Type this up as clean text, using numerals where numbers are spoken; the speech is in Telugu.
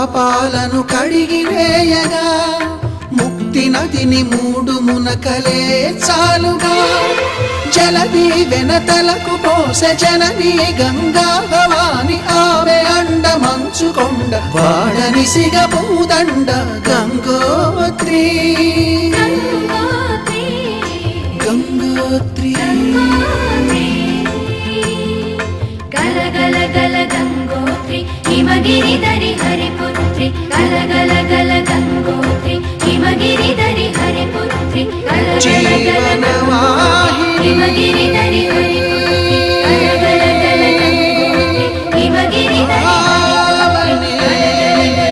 పాపాలను కడిగివేయగా ముక్తి నదిని 3 మునకలే చాలుగా జలది వెనతలకు పోసె జనని గంగా భవాని ఆమె అండ మంచుకొండ వాడని సిగ పూదండ గంగోత్రి గంగోత్రి గల గల గల గంగోత్రి హిమగిరి దరి హరిపుర